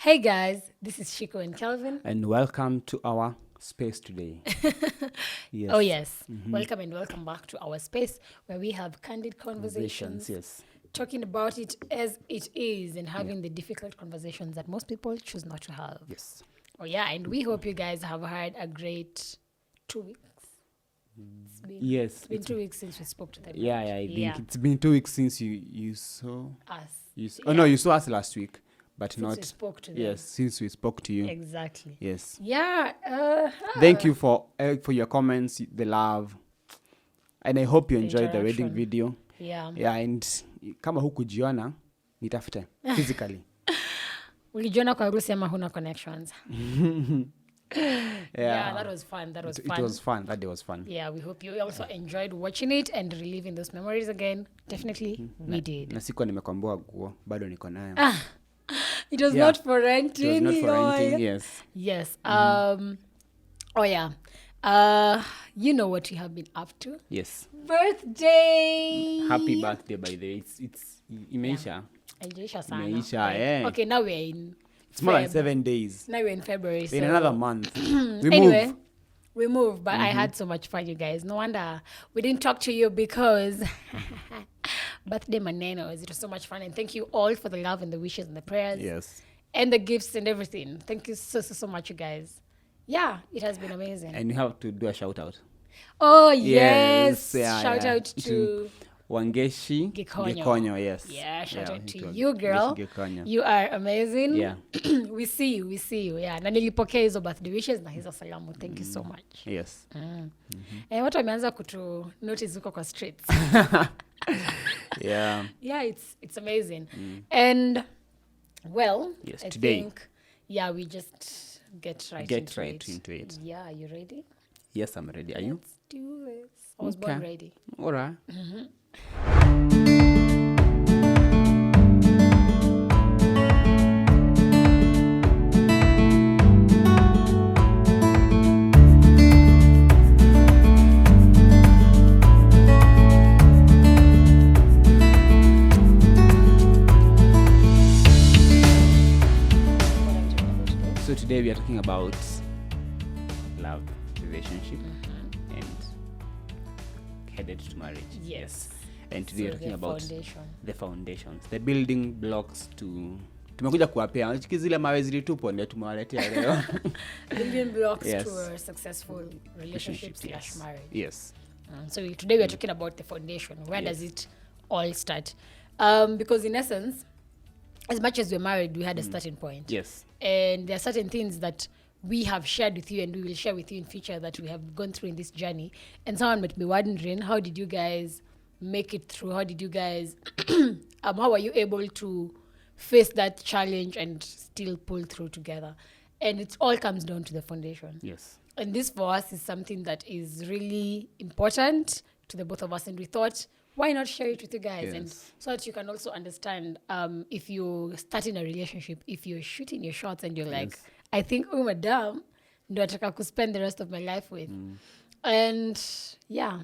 Hey guys, this is Ciku Kelvin. And welcome to our space today. Yes. Oh yes, welcome and welcome back to our space where we have candid conversations, Yes. talking about it as it is and having the difficult conversations that most people choose not to have. Yes. Oh yeah, and we hope you guys have had a great 2 weeks. It's been 2 weeks since we spoke to them. Yeah, I think it's been 2 weeks since you saw us. Oh no, you saw us last week, but since we spoke to them. Yes, since we spoke to you. Exactly. Yes. Yeah. Thank you for your comments, the love, and I hope you enjoyed the wedding video. Yeah. Yeah, and kama hukujiona nitafute physically. Ulijiona kwa harusi ama huna connections? Yeah, that was fun. It was fun. That day was fun. Yeah, we hope you also enjoyed watching it and reliving those memories again. Definitely, we did. Na sikuwa nimekwambia guo, bado niko nayo. It was not for renting. It was not for renting, yes. Yes. Oh yeah. You know what we have been up to. Yes. Birthday. Happy birthday, by the way. It's imeisha. Imeisha, yeah. Okay, now we're in It's more than 7 days. Now we're in February. In another month. We move, but I had so much fun, you guys. No wonder we didn't talk to you because birthday manenos. It was so much fun. And thank you all for the love and the wishes and the prayers. Yes. And the gifts and everything. Thank you so much, you guys. Yeah, it has been amazing. And you have to do a shout out. Oh, yes. Shout out to Wangeshi Gikonyo, yes. Yeah, shout out to you, girl. You are amazing. Yeah. we see you. Yeah. Na nilipokea hizo birthday wishes na hizo salamu. Thank you so much. Yes. Watu wameanza kutu notice huko kwa streets. Yeah. Yeah, it's amazing. And well, yes, I today, think we just get right into it. Yeah, you ready? Yes, I'm ready. Are you? Let's do this. I was born ready. All right. So today we are talking about love, relationship, and headed to marriage. Yes. And today we're talking about the foundations, the building blocks to tumekuja kuwapea zile mawe zilitupwa ndio tumewaletea leo. Building blocks to a successful relationship / marriage. Yes. So today we are talking about the foundation. Where does it all start? Because in essence, as much as we're married, we had a starting point. Yes. And there are certain things that we have shared with you and we will share with you in future that we have gone through in this journey. And someone might be wondering, how did you guys make it through? How did you guys, how were you able to face that challenge and still pull through together? And it all comes down to the foundation. Yes. And this for us is something that is really important to the both of us. And we thought, why not share it with you guys? Yes. And so that you can also understand if you're starting a relationship, if you're shooting your shots and you're like, I think, oh, madam, ndo nataka to spend the rest of my life with. And yeah,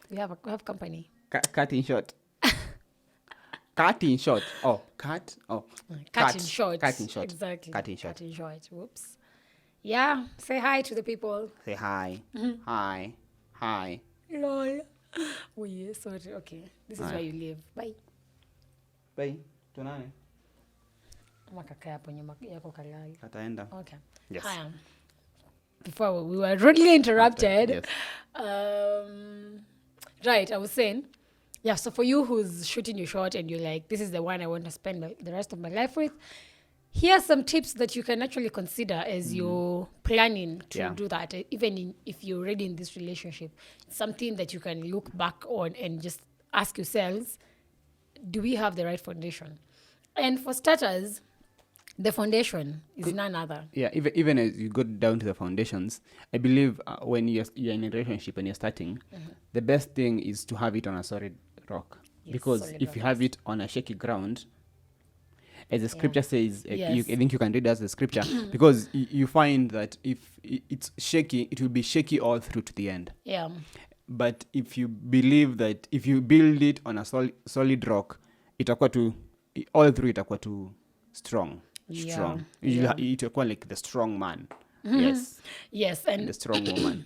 we have company. Cut in short. Cut in short. Oh, cut. Oh, cut in short. Cut in short. Exactly. Cut in short. Cut in short. Whoops. Yeah. Say hi to the people. Say hi. Hi. Hi. Lol. Oh, yeah. Sorry. Okay. This is where you live. Bye. Bye. Tunane. Makaka hapo nyuma yako kalai. Ataenda. Okay. Yes. Hi. Before we were rudely interrupted. Yes. Right. I was saying, so for you who's shooting your shot and you're like, this is the one I want to spend the rest of my life with, here are some tips that you can actually consider as you're planning to do that. Even if you're already in this relationship, something that you can look back on and just ask yourselves, do we have the right foundation? And for starters, the foundation is none other. Yeah, even as you go down to the foundations, I believe when you're in a relationship and you're starting, the best thing is to have it on a solid rock. Yes, because if you have it on a shaky ground, as the scripture says, I think you can read as the scripture, because you find that if it's shaky, it will be shaky all through to the end. Yeah. But if you believe that if you build it on a solid rock, itakuwa tu all through itakuwa tu strong. strong. Itakuwa like the strong man. Yes. Yes, and the strong woman.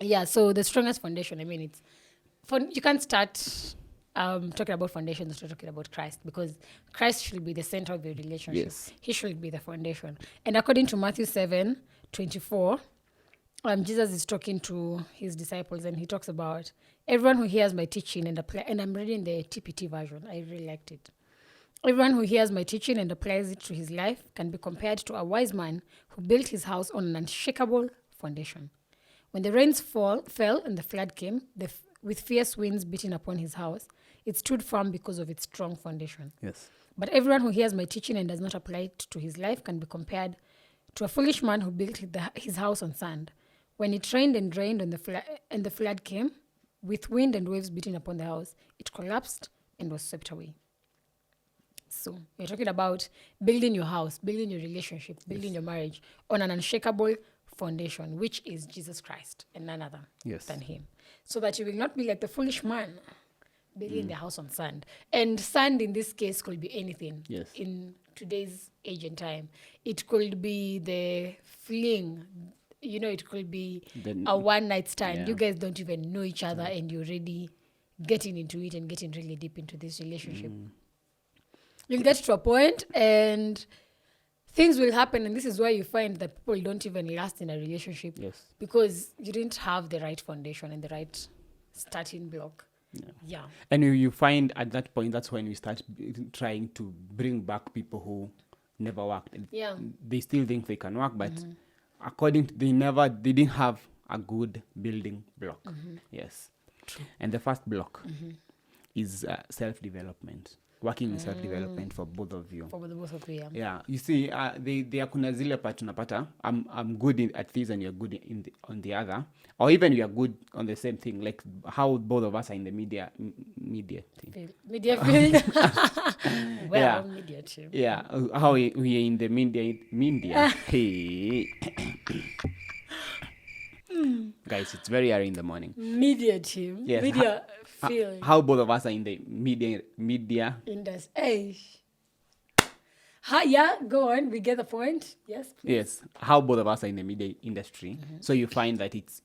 Yeah, so the strongest foundation, I mean, you can't start talking about foundations to talking about Christ, because Christ should be the center of your relationship. Yes. He should be the foundation. And according to Matthew 7:24, Jesus is talking to his disciples, and he talks about everyone who hears my teaching and I'm reading the TPT version. I really liked it. Everyone who hears my teaching and applies it to his life can be compared to a wise man who built his house on an unshakable foundation. When the rains fell and the flood came, with fierce winds beating upon his house, it stood firm because of its strong foundation. Yes. But everyone who hears my teaching and does not apply it to his life can be compared to a foolish man who built his house on sand. When it rained and rained and the flood came, with wind and waves beating upon the house, it collapsed and was swept away. So we're talking about building your house, building your relationship, building your marriage on an unshakable foundation, which is Jesus Christ and none other than him. So that you will not be like the foolish man building the house on sand. And sand in this case could be anything. Yes. In today's age and time. It could be the fling. It could be a one-night stand. Yeah. You guys don't even know each other and you're already getting into it and getting really deep into this relationship. You'll get to a point and things will happen, and this is why you find that people don't even last in a relationship. Yes. Because you didn't have the right foundation and the right starting block. Yeah. And you find at that point, that's when we start trying to bring back people who never worked. Yeah. They still think they can work, but according to they didn't have a good building block. Yes. True. And the first block is self-development. Working in self-development for both of you. For the both of you, Yeah. You see, there kuna zile part tunapata, I'm good at this and you're good on the other. Or even we are good on the same thing, like how both of us are in the media thing. Media field. Well, Yeah. media too. Yeah, how we are in the media. Hey. Guys, it's very early in the morning. Media team. Yes. Media field. How both of us are in the media. Industry. Yeah, go on. We get the point. Yes, please. Yes, how both of us are in the media industry. So you find that it's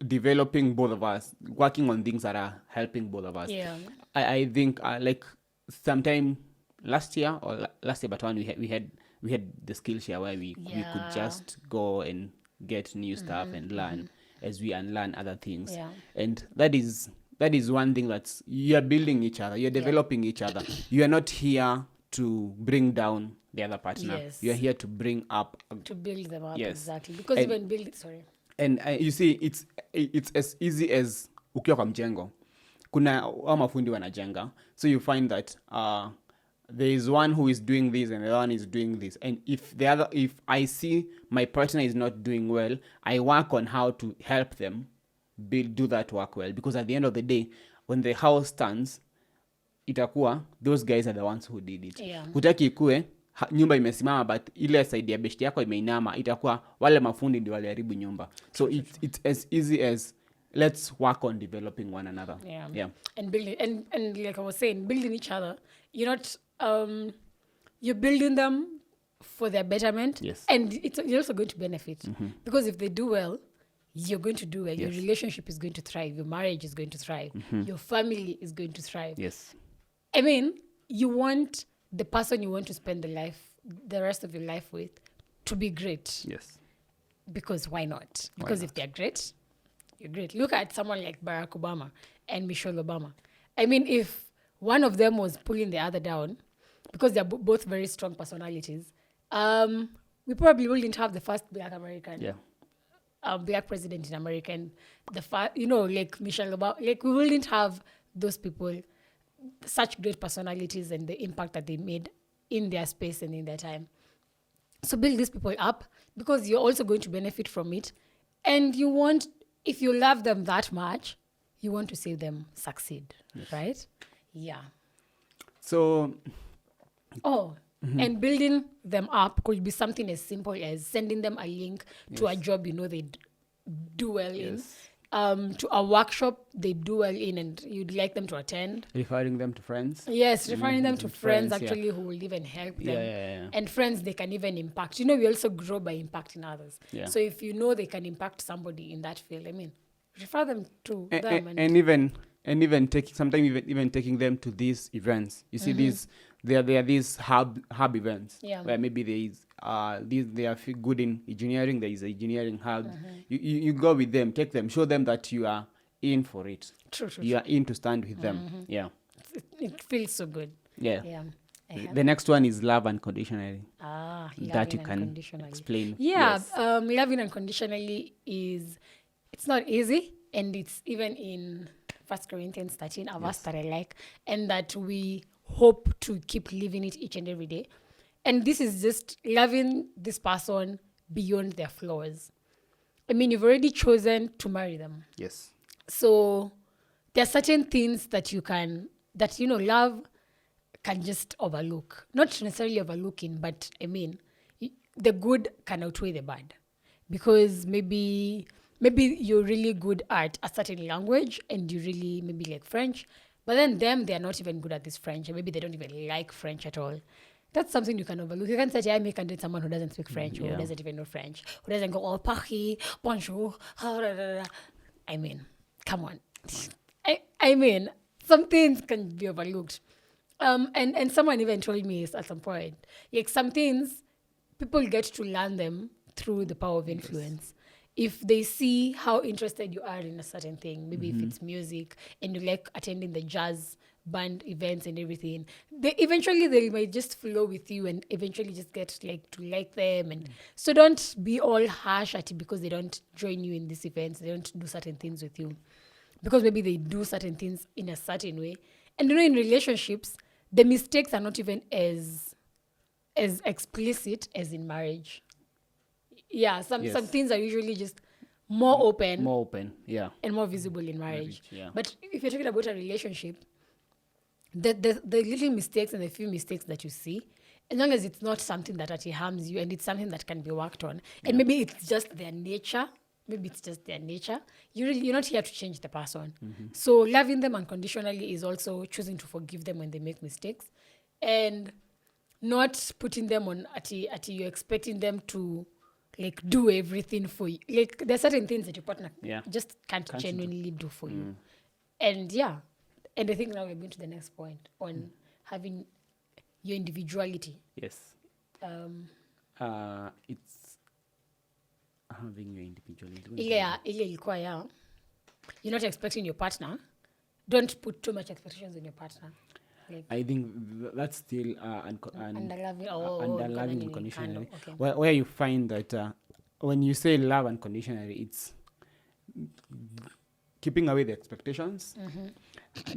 developing both of us, working on things that are helping both of us. Yeah. I think like sometime last year, but one we had the Skillshare where we could just go and get new stuff and learn as we unlearn other things. Yeah. And that is one thing that's, you're building each other, you're developing each other. You are not here to bring down the other partner. Yes. You're here to bring up. To build them up, Yes. exactly. Because And- even build it, sorry. And you see, it's as easy as ukiwa kwa mjengo. Kuna wa mafundi wanajenga. So you find that there is one who is doing this and the other one is doing this. And if I see my partner is not doing well, I work on how to help them do that work well. Because at the end of the day, when the house stands, itakuwa those guys are the ones who did it. Yeah. Hutaki ikue nyumba imesimama but ile side ya beshti yako imeinama, itakuwa wale mafundi ndio waliharibu nyumba. So it's as easy as let's work on developing one another. Yeah. And building and like I was saying, building each other. You're not you're building them for their betterment. Yes. And you're also going to benefit. Because if they do well, you're going to do well. Yes. Your relationship is going to thrive. Your marriage is going to thrive. Your family is going to thrive. Yes. I mean, you want the person you want to spend the rest of your life with to be great. Yes. Because why not? Because if they're great, you're great. Look at someone like Barack Obama and Michelle Obama. I mean, if one of them was pulling the other down, because they're both very strong personalities, we probably wouldn't have the first Black American. Yeah. Black president in America, and like Michelle Obama, like we wouldn't have those people, such great personalities and the impact that they made in their space and in their time. So build these people up because you're also going to benefit from it. And if you love them that much, you want to see them succeed, right? Yeah. So. And building them up could be something as simple as sending them a link to a job they do well in. to a workshop they do well in and you'd like them to attend. Referring them to friends. Yes, referring them to friends yeah. actually who will even help them. Yeah. And friends they can even impact. You know, we also grow by impacting others. Yeah. So if you know they can impact somebody in that field, I mean, refer them to them. And even taking them to these events. You see, there are these hub events where maybe they are good in engineering. There is an engineering hub. You go with them, take them, show them that you are in for it. True. You are in to stand with them. Yeah. It feels so good. Yeah. The next one is love unconditionally. That you can explain. Yeah, Yes. Loving unconditionally it's not easy, and it's even in 1 Corinthians 13, a verse that I like, and that we hope to keep living it each and every day. And this is just loving this person beyond their flaws. I mean, you've already chosen to marry them. Yes. So there are certain things that love can just overlook. Not necessarily overlooking, but I mean, the good can outweigh the bad. Because maybe you're really good at a certain language and you really maybe like French, but then they are not even good at this French, and maybe they don't even like French at all. That's something you can overlook. You can say, I can date someone who doesn't speak French or who doesn't even know French, who doesn't go, oh, Paris, bonjour. I mean, come on. I mean, some things can be overlooked. And someone even told me at some point, like some things, people get to learn them through the power of influence. If they see how interested you are in a certain thing, maybe if it's music and you like attending the jazz band events and everything, they might just flow with you and eventually just get to like them. And so don't be all harsh at it because they don't join you in these events. They don't do certain things with you because maybe they do certain things in a certain way. And in relationships, the mistakes are not even as explicit as in marriage. Yeah, some things are usually just more open, and more visible in marriage. But if you're talking about a relationship, the little mistakes and the few mistakes that you see, as long as it's not something that actually harms you and it's something that can be worked on, and maybe it's just their nature. You're not here to change the person. So loving them unconditionally is also choosing to forgive them when they make mistakes, and not putting them on at you're expecting them to do everything for you. Like there are certain things that your partner just can't genuinely do for you. And and I think now we're going to the next point on having your individuality. Yes. It's having your individuality. You're not expecting your partner. Don't put too much expectations on your partner. I think that's still under loving unconditionally. Okay. Where you find that when you say love unconditionally, it's keeping away the expectations,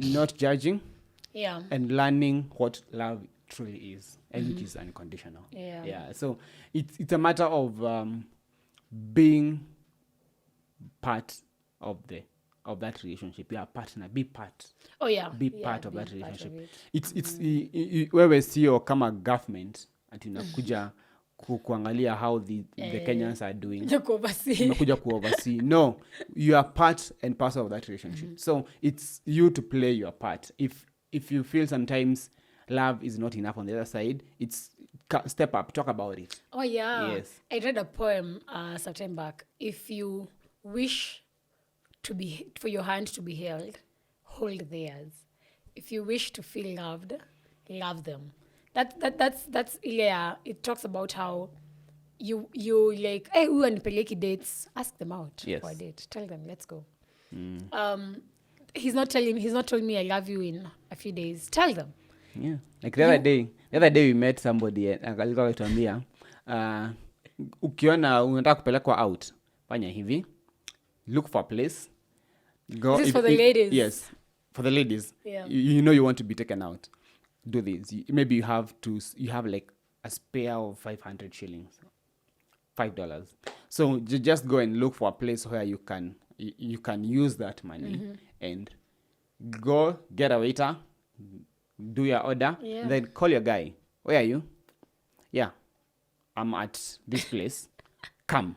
not judging, and learning what love truly is, and which is unconditional. So it's a matter of being part of that relationship. You are a partner. Be part. Be part of that relationship. It's wewe sio kama government ati unakuja kuangalia how the Kenyans are doing. Unakuja ku-oversee. No, you are part and parcel of that relationship. So it's you to play your part. If you feel sometimes love is not enough on the other side, it's step up, talk about it. Yes. I read a poem some time back. If you wish for your hand to be held, hold theirs. If you wish to feel loved, love them. That's it talks about how you like, hey, who anipeleki dates, ask them out for a date. Tell them, let's go. He's not telling me I love you in a few days. Tell them. Yeah. Like the other day we met somebody and alikuwa akituambia ukiona unataka kupelekwa out, fanya hivi. Look for a place. Go. This is for the ladies. Yes, for the ladies. Yeah. You know you want to be taken out. Do this. Maybe you have like a spare of 500 shillings, $5. So just go and look for a place where you can use that money and go get a waiter, do your order, then call your guy. Where are you? Yeah, I'm at this place. Come.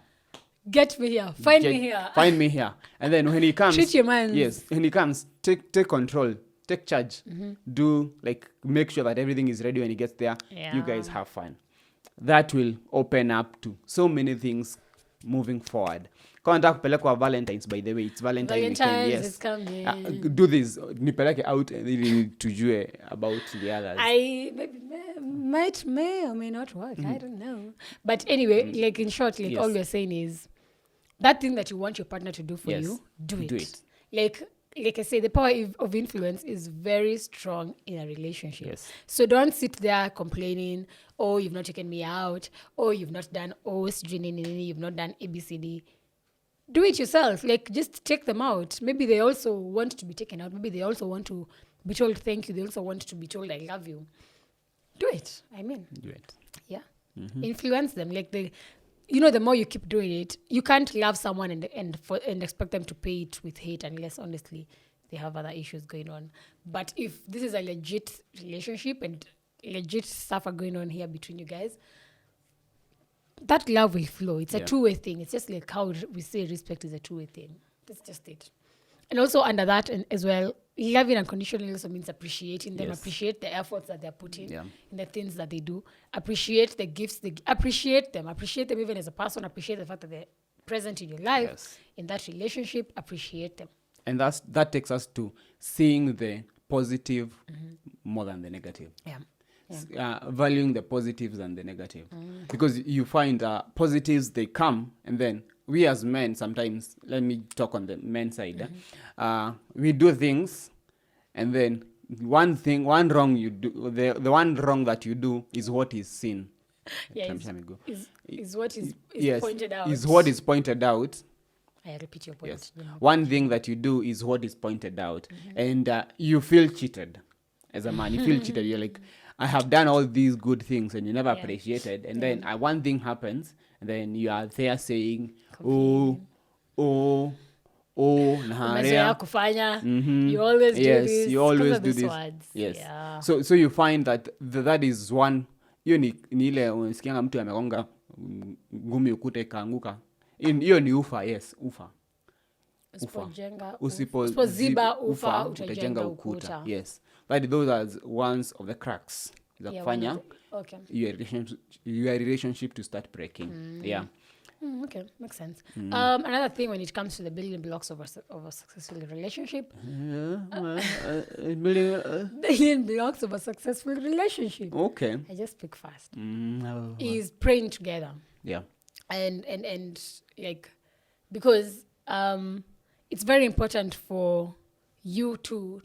Get me here. Find me here. Find me here. And then when he comes, treat your man. Yes, when he comes, take control, take charge. Do like make sure that everything is ready when he gets there. Yeah. You guys have fun. That will open up to so many things moving forward. Kama nataka kupelekwa Valentine's, by the way, it's Valentine's weekend. Yes, is coming. Do this. Nipeleke out and really tujue about the others. May or may not work. I don't know. But anyway, like in short, like all we're saying is that thing that you want your partner to do for you, do it. Like I say, the power of influence is very strong in a relationship. Yes. So don't sit there complaining, oh, you've not taken me out, oh, you've not done you've not done ABCD. Do it yourself. Like, just take them out. Maybe they also want to be taken out. Maybe they also want to be told thank you. They also want to be told I love you. Do it. Do it. Yeah. Influence them. Like, the more you keep doing it, you can't love someone and expect them to pay it with hate unless, honestly, they have other issues going on. But if this is a legit relationship and legit stuff are going on here between you guys, that love will flow. It's a two-way thing. It's just like how we say respect is a two-way thing. That's just it. And also under that as well, loving unconditionally also means appreciating them, appreciate the efforts that they're putting in the things that they do, appreciate the gifts, appreciate them even as a person, appreciate the fact that they're present in your life, in that relationship, appreciate them. And that takes us to seeing the positive more than the negative. Valuing the positives and the negative. Because you find positives, they come, and then we as men sometimes, let me talk on the men's side, we do things, and then one wrong you do, the one wrong that you do is what is seen. Is what is pointed out. Is what is pointed out. I repeat your point. Yes. One thing that you do is what is pointed out. And you feel cheated as a man. You feel cheated. You're like, I have done all these good things and you never appreciated. And then one thing happens, and then you are there saying, Naharia. You always do this. Yes, you always do this. Words. Yes. Yeah. So you find that that is one, hiyo ni ile unasikianga mtu amegonga ngumi ukute kaanguka. Hiyo ni ufa, yes, ufa. Usipoziba ufa utajenga ukuta. Yes. But those are ones of the cracks. The kufanya your relationship to start breaking. Okay, makes sense. Another thing when it comes to the building blocks of a successful relationship. Building blocks of a successful relationship. Okay. I just speak fast. Is praying together. Yeah. And like, because it's very important for you to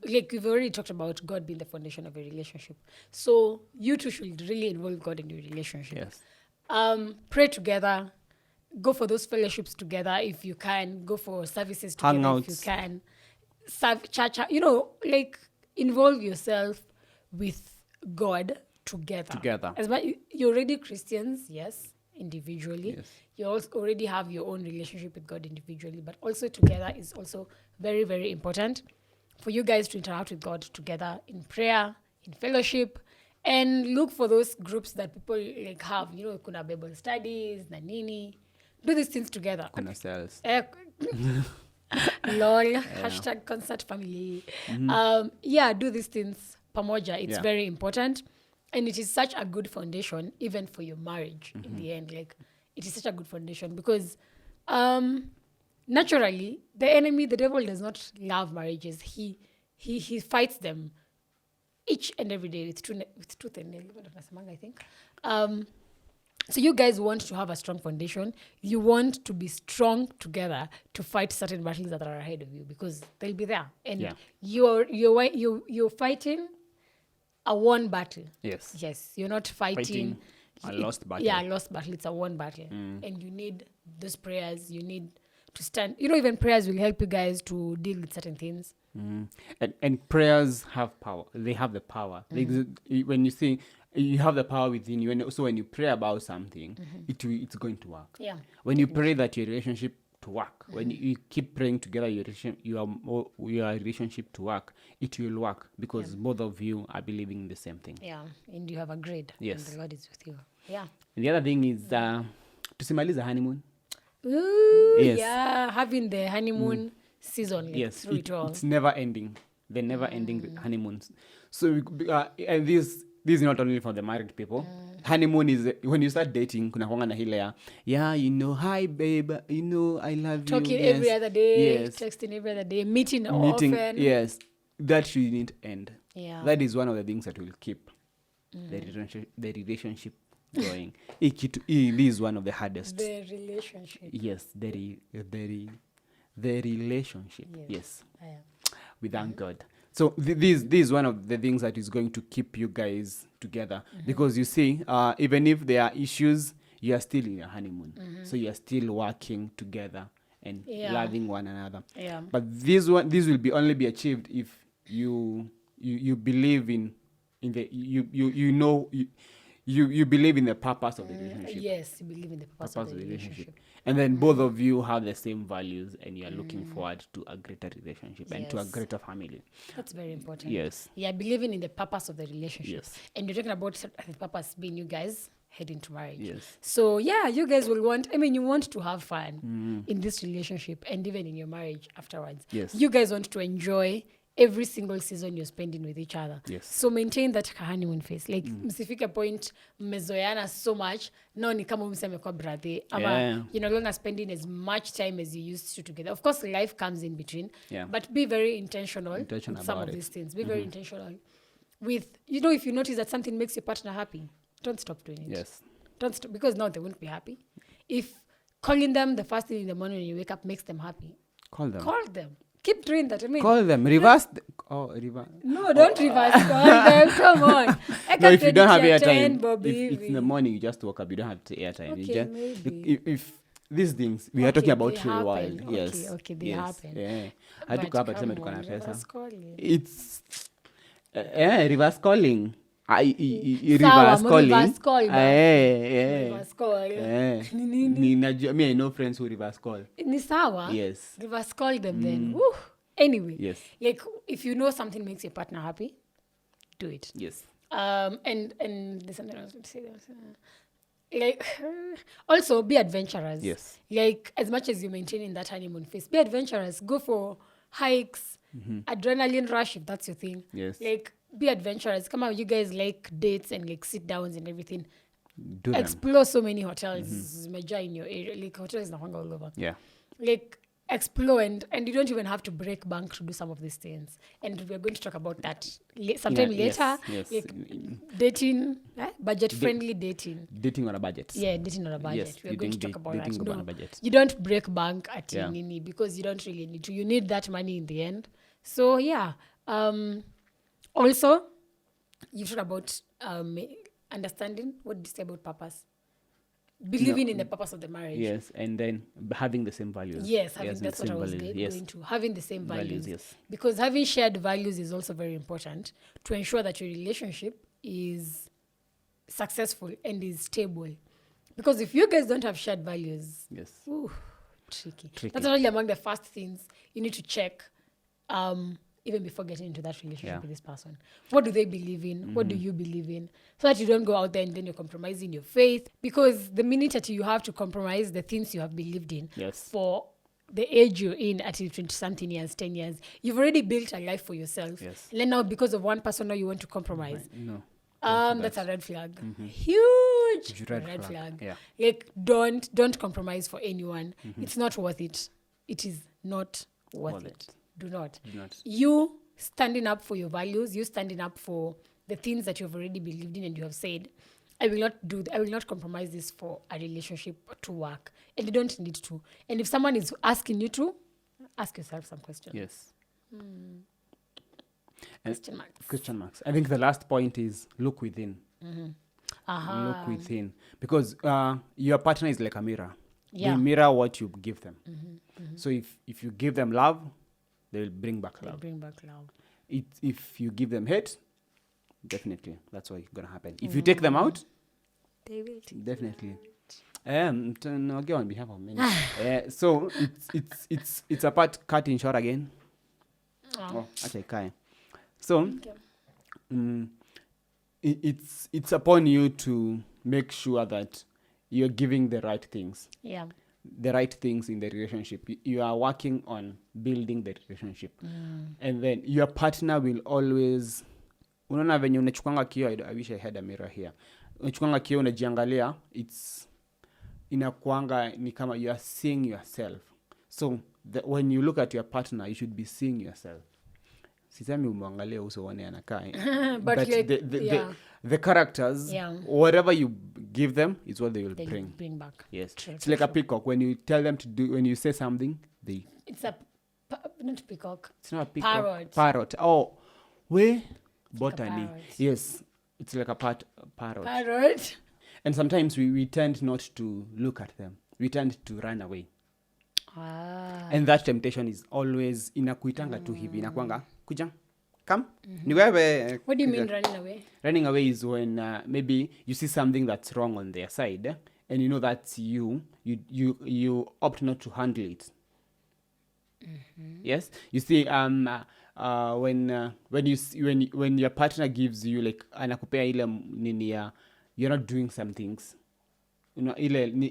like we've already talked about God being the foundation of a relationship. So you two should really involve God in your relationship. Yes. Pray together. Go for those fellowships together if you can. Go for services together Hangouts. if you can. Church, like involve yourself with God together. As much you're already Christians, yes, individually. Yes. You also already have your own relationship with God individually, but also together is also very, very important for you guys to interact with God together in prayer, in fellowship, and look for those groups that people like have. Kuna Bible studies, na nini. Do these things together. Kuna cells. Lol, #concert family. Do these things pamoja. It's very important. And it is such a good foundation, even for your marriage in the end. Like, it is such a good foundation because naturally, the devil does not love marriages. He fights them each and every day with truth and nail, I think. So you guys want to have a strong foundation. You want to be strong together to fight certain battles that are ahead of you because they'll be there. And you're fighting a won battle. Yes. You're not fighting a lost battle. Yeah, a lost battle. It's a won battle. And you need those prayers. You need to stand. Even prayers will help you guys to deal with certain things. And prayers have power. They have the power. When you see, you have the power within you. So when you pray about something, it's going to work. Yeah. When you pray that your relationship to work, when you keep praying together your relationship to work, it will work because both of you are believing in the same thing. Yeah, and you have agreed. Yes. And the Lord is with you. Yeah. And the other thing is tusimalize honeymoon. Ooh, Yes. yeah, having the honeymoon season, like, Yes, through it all. it's never ending. The never ending honeymoons. So and this is not only for the married people. Honeymoon is when you start dating. Kuna kuanga na hile ya, yeah, you know, hi babe, you know, I love Talking you. every other day, Yes. texting every other day, meeting Meeting. often. Yes, that shouldn't end. Yeah. That is one of the things that will keep the relationship going. This is one of the hardest. The relationship. Yes, the relationship. Yes. Yeah. We thank God. So this is one of the things that is going to keep you guys together, because you see, even if there are issues, you are still in your honeymoon. So you are still working together and loving one another. Yeah. But this will only be achieved if you believe in the you believe in the purpose of the relationship. Yes, you believe in the purpose of the relationship. And then both of you have the same values, and you are looking forward to a greater relationship and to a Yes. greater family. That's very important. Yes. Yeah, believing in the purpose of the relationship. Yes. And you're talking about the purpose being you guys heading to marriage. Yes. So yeah, you guys will you want to have fun in this relationship and even in your marriage afterwards. Yes. You guys want to enjoy every single season you're spending with each other. Yes. So maintain that honeymoon phase. Like msifike point mmezoeana so much, no ni kama mseme kwa brother. Ama you're no longer spending as much time as you used to together. Of course, life comes in between. Yeah. But be very intentional with some about of it. these things. Be very intentional with, if you notice that something makes your partner happy, don't stop doing it. Yes. Don't stop, because now they won't be happy. If calling them the first thing in the morning when you wake up makes them happy, Call them. call them. Keep doing that. Call them. Reverse. Reverse. No, don't reverse call them. Come on. No, if you don't have airtime, airtime, Bobby. if it's in the morning, you just woke up. You don't have to airtime. Okay, maybe. If these things we are talking about they real happen. world. Yes. Okay, they yes. happen. Yeah. Hatuko hapa tuseme tuko na pesa. Reverse calling. It's reverse calling. Sawa, Reverse calling. reverse call, ba. Reverse call. Me, I know friends who reverse call. Ni sawa. Yes. Reverse call them then. Woo. Anyway. Yes. Like, if you know something makes your partner happy, do it. Yes. And there's something I was going to say. Like, also be adventurous. Yes. Like, as much as you're maintaining that honeymoon phase, be adventurous. Go for hikes, adrenaline rush if that's your thing. Yes. Like, be adventurous. Come on, you guys like dates and like sit downs and everything. Do them. Explore so many hotels. Major in your area. Like, hotels na all over. Yeah. Like, explore and you don't even have to break bank to do some of these things. And we're going to talk about that sometime later. Yes. Like dating, budget-friendly dating. Dating on a budget. Yeah, dating on a budget. Yes, We're going to talk about that. dating on No, a budget. you don't break bank at Yeah. Nini because you don't really need to. You need that money in the end. So yeah. Also, you talked about understanding. What did you say about purpose? Believing in the purpose of the marriage. Yes, and then having the same values. Yes, Yes, that's the what I same was values. going to. Having the same values. Yes. Because having shared values is also very important to ensure that your relationship is successful and is stable. Because if you guys don't have shared values, Yes. ooh, tricky. Tricky. That's really among the first things you need to check even before getting into that relationship Yeah. with this person. What do they believe in? What do you believe in? So that you don't go out there and then you're compromising your faith. Because the minute that you have to compromise the things you have believed in Yes. for the age you're in at 20-something years, 10 years, you've already built a life for yourself. Yes. And then now because of one person, now you want to compromise. No. That's a red flag. Huge red flag. Yeah. Like don't compromise for anyone. It's not worth it. It is not worth it. Do not. You standing up for your values, you standing up for the things that you've already believed in and you have said, I will not compromise this for a relationship to work. And you don't need to. And if someone is asking you to, ask yourself some questions. Yes. Question marks. I think the last point is look within. Look within. Because your partner is like a mirror. Yeah. They mirror what you give them. So if you give them love, they'll bring back love. Bring back love. If you give them hate, definitely that's what's going to happen. If you take them out, They will. definitely. I'll go on behalf of many. So it's a part cutting short again. Actually, Kai. So it's upon you to make sure that you're giving the right things. Yeah. The right things in the relationship. You are working on building the relationship. And then your partner will always, unaona venye unachukwanga kio, I wish I had a mirror here. Unachukwanga kio unajiangalia, it's inakuanga ni kama you are seeing yourself. So when you look at your partner, you should be seeing yourself. Sisemi umwangalia uso wane anakaa. But like, the characters, whatever you give them is what they will bring back. Yes. It's like a peacock. When you tell them to do, when you say something, it's a not peacock. It's not a peacock. Parrot. Oh, where? Botany. Yes. It's like a parrot. And sometimes we tend not to look at them. We tend to run away. And that temptation is always inakuitanga tu hivi. Inakuanga, kuja, come. What do you mean running away? Running away is when maybe you see something that's wrong on their side, and you know that's you opt not to handle it. Yes, you see, when your partner gives you like anakupea ile nini ya, you're not doing some things, you know,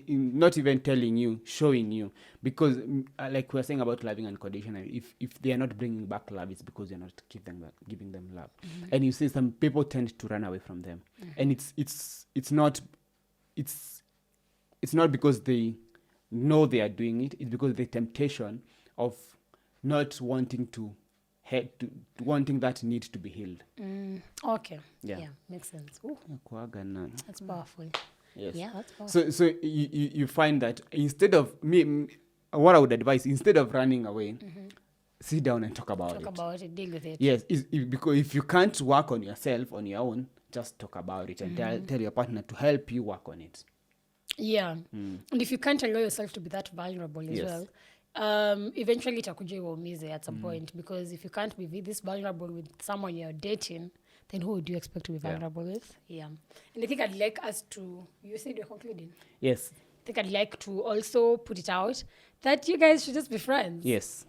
not even telling you, showing you, because like we're saying about loving unconditionally, if they are not bringing back love, it's because you're not giving them love. And you see some people tend to run away from them, and it's not because they know they are doing it. It's because the temptation of not wanting wanting that need to be healed. Okay. Yeah, makes sense. Ooh. That's powerful. Yes. Yeah, that's powerful. So you find that instead of what I would advise, instead of running away, sit down and talk about it. Deal with it. Yes, because if you can't work on yourself on your own, just talk about it and tell your partner to help you work on it. Yeah. And if you can't allow yourself to be that vulnerable as well, eventually itakuja iwaumize at some point, because if you can't be this vulnerable with someone you're dating, then who would you expect to be vulnerable with? Yeah. And I think I'd like us to, you said you're concluding? Yes. I think I'd like to also put it out that you guys should just be friends. Yes.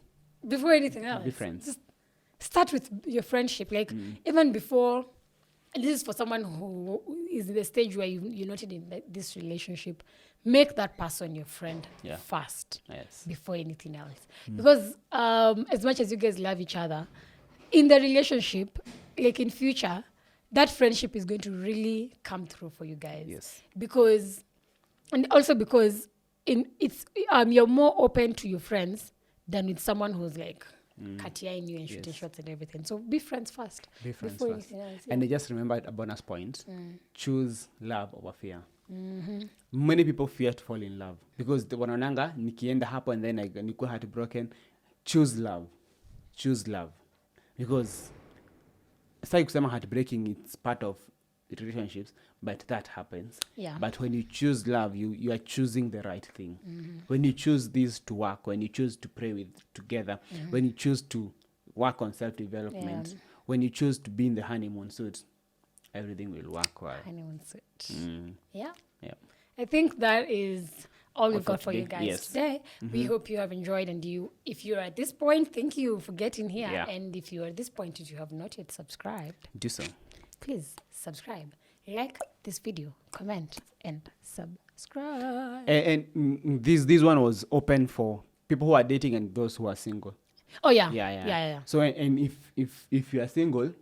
Before anything else. Be friends. Just start with your friendship. Like, even before, and this is for someone who is in the stage where you're not in this relationship, make that person your friend first. Yes. Before anything else. Because as much as you guys love each other, in the relationship, like in future, that friendship is going to really come through for you guys. Yes. Because you're more open to your friends than with someone who's like cutting you and shooting shots and everything. So be friends first. Before anything else. Yeah. And I just remembered a bonus point. Choose love over fear. Many people fear to fall in love because the wanaonanga nikienda hapo and then nikuwa heartbroken. Choose love. Because sai kusema heartbreaking, it's part of relationships, but that happens. Yeah. But when you choose love, you are choosing the right thing. When you choose this to work, when you choose to pray together, when you choose to work on self-development, when you choose to be in the honeymoon suit, everything will work well. Honeymoon suit. Yeah. I think that is all we've got for you guys today. Mm-hmm. We hope you have enjoyed, and if you're at this point, thank you for getting here. Yeah. And if you're at this point and you have not yet subscribed, do so. Please subscribe, like this video, comment, and subscribe. And this one was open for people who are dating and those who are single. Oh yeah. So and if you are single,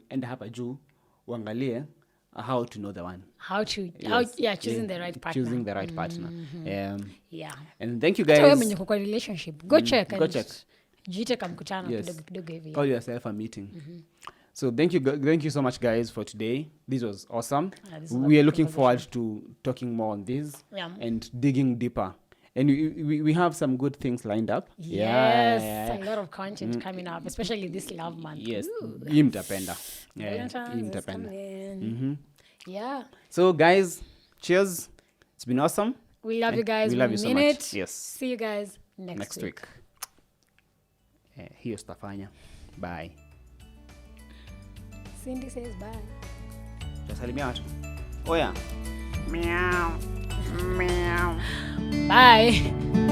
and hapa juu uangalie how to know the one. Choosing the right partner. Choosing the right partner. And thank you guys. Relationship. Go check. Jiite kamkutano kidogo hivi. Call yourself a meeting. So thank you so much guys for today. This was awesome. We are looking forward to talking more on this and digging deeper. And we have some good things lined up. Yes, a lot of content coming up, especially this love month. Yes, imtapenda. Yeah. So guys, cheers. It's been awesome. We love you guys. We love you so much. Yes. See you guys next week. Hiyo stafanya. Bye. Cindy says bye. Tasalimia watu. Oya. Meow. Bye.